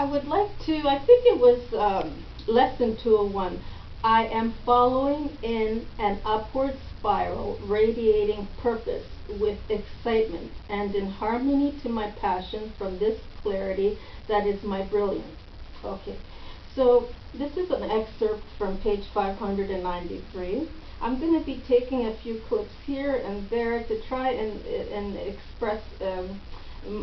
I would like to, I think it was lesson 201. I am following in an upward spiral, radiating purpose with excitement and in harmony to my passion from this clarity that is my brilliance. Okay, so this is an excerpt from page 593. I'm going to be taking a few clips here and there to try and express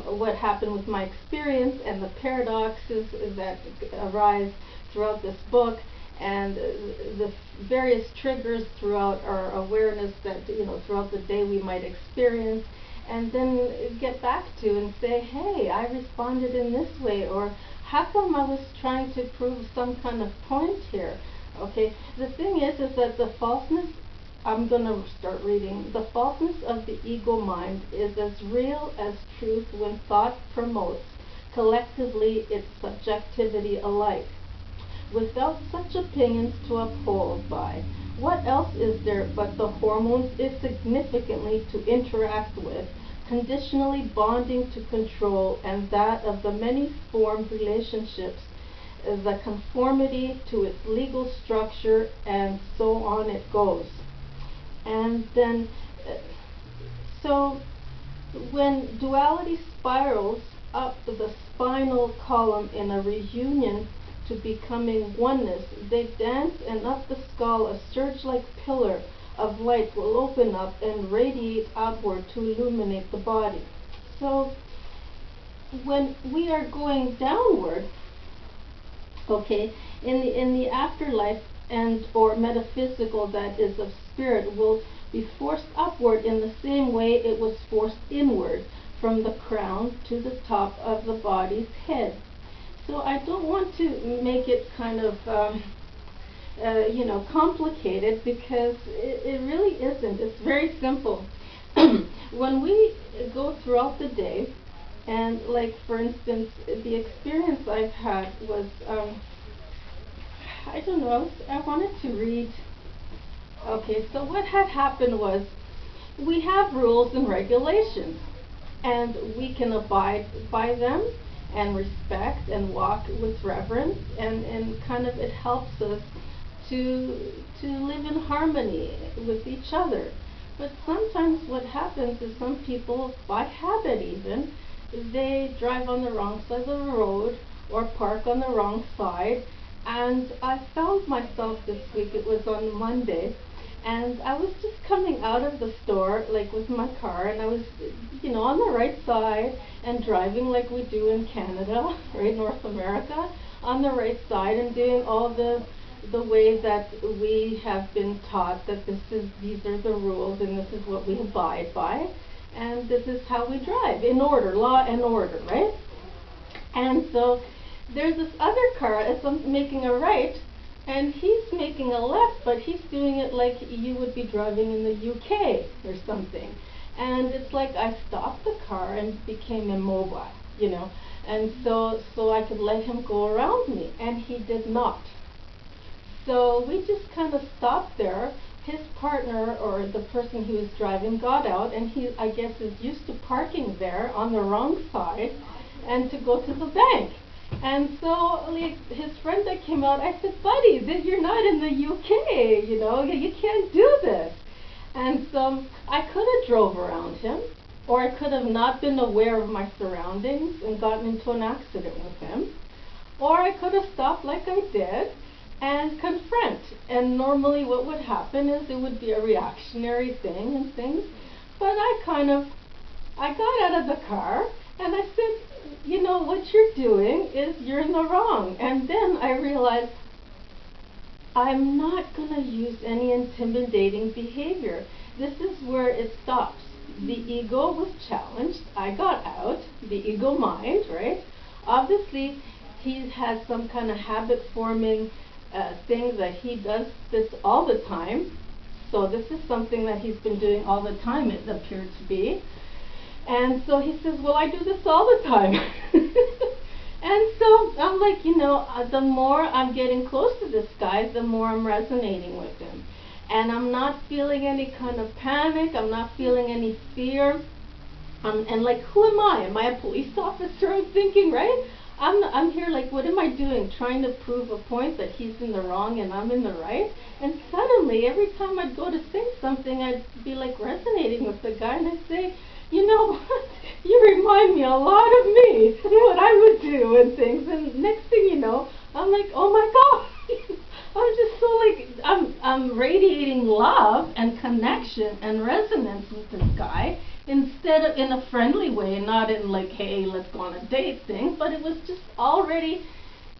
what happened with my experience and the paradoxes that arise throughout this book, and the various triggers throughout our awareness that throughout the day we might experience, and then get back to and say, hey, I responded in this way, or how come I was trying to prove some kind of point here? Okay, the thing is that the falseness, I'm going to start reading. The falseness of the ego mind is as real as truth when thought promotes collectively its subjectivity alike. Without such opinions to uphold by, what else is there but the hormones insignificantly to interact with, conditionally bonding to control, and that of the many formed relationships, the conformity to its legal structure, and so on it goes. And then, so when duality spirals up the spinal column in a reunion to becoming oneness, they dance, and up the skull a surge-like pillar of light will open up and radiate outward to illuminate the body. So when we are going downward, okay, in the afterlife and or metaphysical that is of spirit will be forced upward in the same way it was forced inward from the crown to the top of the body's head. So I don't want to make it kind of complicated, because it really isn't. It's very simple. When we go throughout the day, and like for instance, the experience I've had was I don't know, I wanted to read. Okay, so what had happened was, we have rules and regulations, and we can abide by them and respect and walk with reverence, and kind of it helps us to live in harmony with each other. But sometimes what happens is some people, by habit even, they drive on the wrong side of the road or park on the wrong side. And I found myself this week, it was on Monday, and I was just coming out of the store, like with my car, and I was, on the right side and driving like we do in Canada, right, North America, on the right side, and doing all the way that we have been taught that these are the rules and this is what we abide by, and this is how we drive, in order, law and order, right? And so there's this other car as I'm making a right, and he's making a left, but he's doing it like you would be driving in the UK or something. And it's like I stopped the car and became immobile, and so I could let him go around me, and he did not. So we just kind of stopped there. His partner, or the person who was driving, got out, and he, I guess, is used to parking there on the wrong side and to go to the bank. And so his friend that came out, I said, buddy, you're not in the UK, you can't do this. And so I could have drove around him, or I could have not been aware of my surroundings and gotten into an accident with him, or I could have stopped like I did and confront. And normally what would happen is it would be a reactionary thing and things, but I got out of the car and I said, what you're doing is you're in the wrong. And then I realized I'm not going to use any intimidating behavior. This is where it stops. The ego was challenged. I got out. The ego mind, right? Obviously, he has some kind of habit forming thing that he does this all the time. So this is something that he's been doing all the time, it appeared to be. And so he says, well, I do this all the time. And so I'm like, the more I'm getting close to this guy, the more I'm resonating with him. And I'm not feeling any kind of panic. I'm not feeling any fear. And like, who am I? Am I a police officer? I'm thinking, right? I'm here like, what am I doing? Trying to prove a point that he's in the wrong and I'm in the right? And suddenly, every time I'd go to say something, I'd be like resonating with the guy, and I'd say, you know what? You remind me a lot of me, what I would do and things. And next thing you know, I'm like, oh my God. I'm just so like, I'm radiating love and connection and resonance with this guy, instead of in a friendly way, not in like, hey, let's go on a date thing, but it was just already,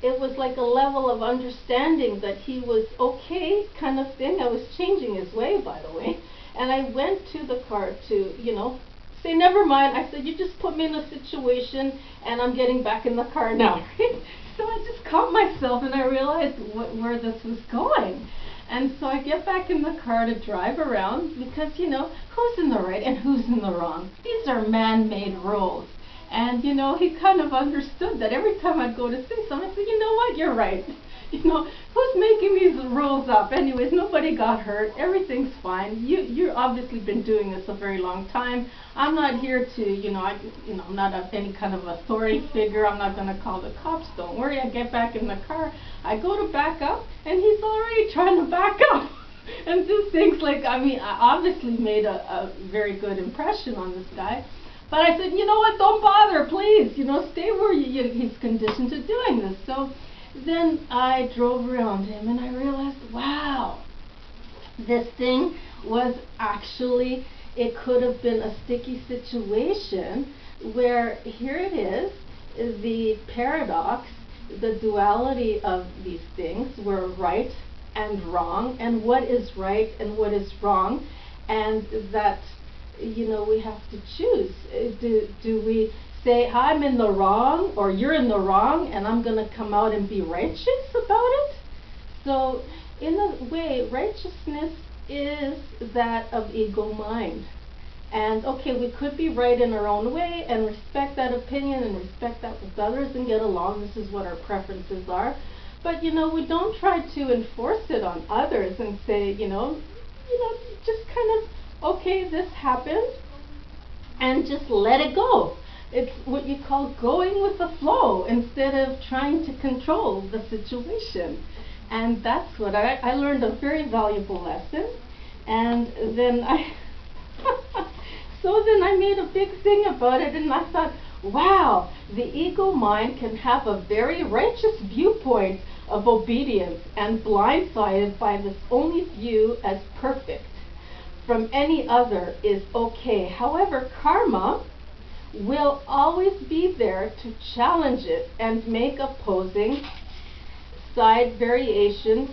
it was like a level of understanding that he was okay kind of thing. I was changing his way, by the way. And I went to the car to, you know, say, never mind. I said, you just put me in a situation and I'm getting back in the car now. So I just caught myself and I realized where this was going. And so I get back in the car to drive around because, you know, who's in the right and who's in the wrong? These are man-made rules. And, you know, he kind of understood that every time I'd go to say something, I said, you know what, you're right. You know, who's making these rules up? Anyways, nobody got hurt. Everything's fine. You've obviously been doing this a very long time. I'm not here to, you know, I'm not any kind of authority figure. I'm not going to call the cops. Don't worry. I get back in the car. I go to back up, and he's already trying to back up. And just things like, I mean, I obviously made a very good impression on this guy. But I said, you know what, don't bother, please. You know, stay where he's conditioned to doing this. So then I drove around him and I realized, wow, this thing was actually, it could have been a sticky situation where here it is, the paradox, the duality of these things were right and wrong, and what is right and what is wrong, and that, you know, we have to choose. Do we say, I'm in the wrong, or you're in the wrong, and I'm going to come out and be righteous about it? So, in a way, righteousness is that of ego mind. And, okay, we could be right in our own way, and respect that opinion, and respect that with others, and get along. This is what our preferences are. But, you know, we don't try to enforce it on others and say, you know, just kind of, okay, this happened, and just let it go. It's what you call going with the flow instead of trying to control the situation. And that's what I learned, a very valuable lesson. And then so then I made a big thing about it, and I thought, wow, the ego mind can have a very righteous viewpoint of obedience and blindsided by this only view as perfect from any other is okay. However, karma will always be there to challenge it and make opposing side variations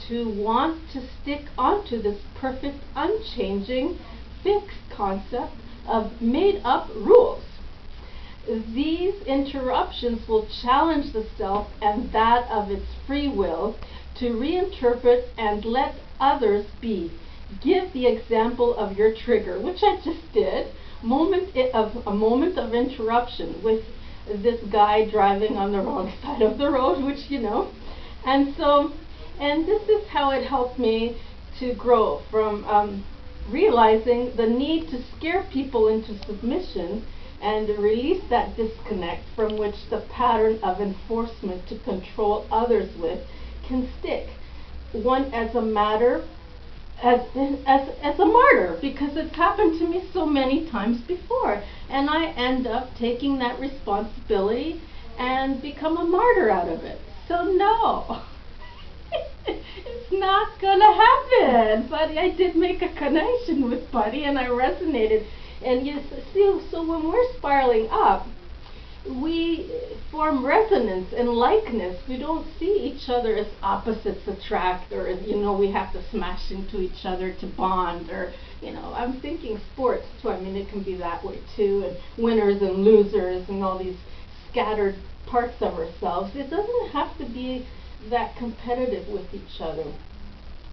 to want to stick onto this perfect, unchanging, fixed concept of made-up rules. These interruptions will challenge the self and that of its free will to reinterpret and let others be. Give the example of your trigger, which I just did, a moment of interruption with this guy driving on the wrong side of the road, which, you know. And so, and this is how it helped me to grow from realizing the need to scare people into submission and release that disconnect from which the pattern of enforcement to control others with can stick. One as a matter, as a martyr, because it's happened to me so many times before, and I end up taking that responsibility and become a martyr out of it. So no, it's not gonna happen. But I did make a connection with Buddy, and I resonated. And you see, so when we're spiraling up, we form resonance and likeness. We don't see each other as opposites attract, or as, you know, we have to smash into each other to bond, or, you know, I'm thinking sports too. I mean, it can be that way too, and winners and losers and all these scattered parts of ourselves. It doesn't have to be that competitive with each other.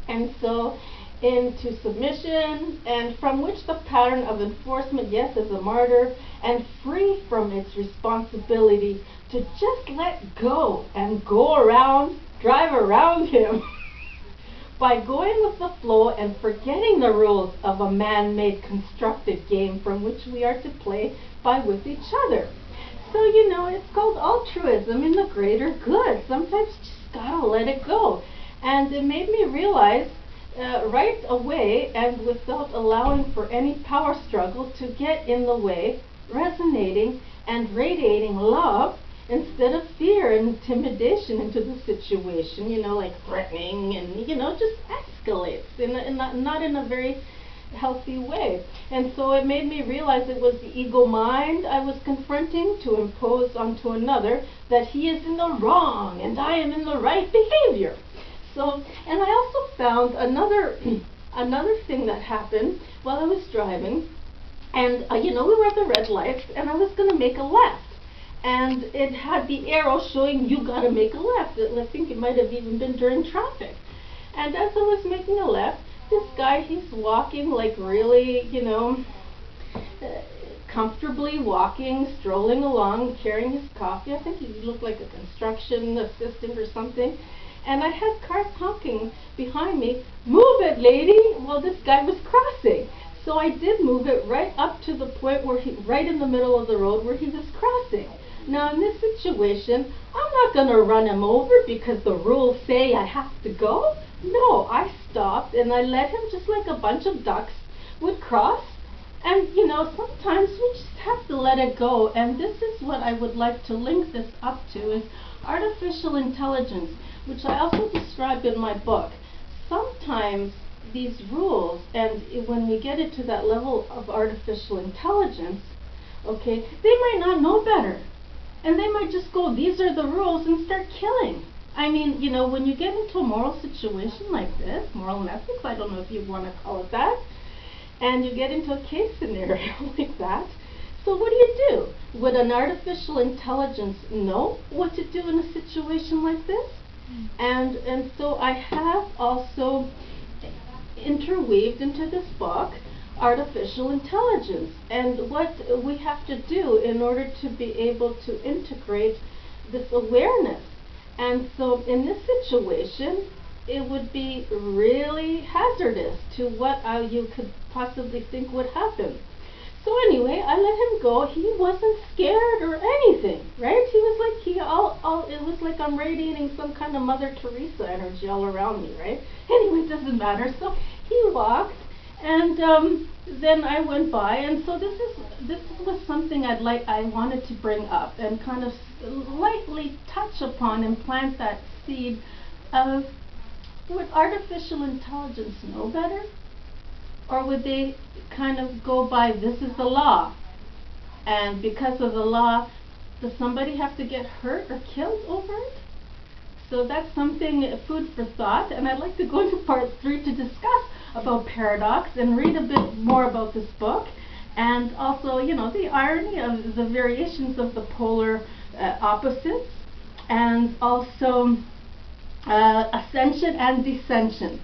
And so into submission, and from which the pattern of enforcement, yes, as a martyr, and free from its responsibility to just let go and go around, drive around him by going with the flow and forgetting the rules of a man-made constructed game from which we are to play by with each other. so, you know, it's called altruism in the greater good. Sometimes you just gotta let it go. And it made me realize right away, and without allowing for any power struggle to get in the way, resonating and radiating love instead of fear and intimidation into the situation, you know, like threatening and, you know, just escalates not in a very healthy way. And so it made me realize it was the ego mind I was confronting to impose onto another that he is in the wrong and I am in the right behavior. So, and I also found another thing that happened while I was driving, and you know, we were at the red lights, and I was going to make a left, and it had the arrow showing you got to make a left. I think it might have even been during traffic. And as I was making a left, this guy, he's walking like really, you know, comfortably walking, strolling along, carrying his coffee. I think he looked like a construction assistant or something. And I had cars honking behind me, "Move it, lady!" Well, this guy was crossing. So I did move it right up to the point where right in the middle of the road where he was crossing. Now in this situation, I'm not going to run him over because the rules say I have to go. No, I stopped and I let him, just like a bunch of ducks would cross. And you know, sometimes we just have to let it go. And this is what I would like to link this up to, is artificial intelligence, which I also describe in my book. Sometimes these rules, and when we get it to that level of artificial intelligence, okay, they might not know better. And they might just go, these are the rules, and start killing. I mean, you know, when you get into a moral situation like this, moral and ethics, I don't know if you want to call it that, and you get into a case scenario like that, so what do? Would an artificial intelligence know what to do in a situation like this? And so I have also interweaved into this book artificial intelligence and what we have to do in order to be able to integrate this awareness. And so in this situation, it would be really hazardous to what you could possibly think would happen. So anyway, I let him go. He wasn't scared or anything, right? He was like, it was like I'm radiating some kind of Mother Teresa energy all around me, right? Anyway, it doesn't matter. So he walked, and then I went by, and so this was something I wanted to bring up and kind of lightly touch upon and plant that seed of, would artificial intelligence know better? Or would they kind of go by, this is the law, and because of the law, does somebody have to get hurt or killed over it? So that's something, food for thought, and I'd like to go into part 3 to discuss about paradox and read a bit more about this book, and also, you know, the irony of the variations of the polar opposites, and also ascension and descension.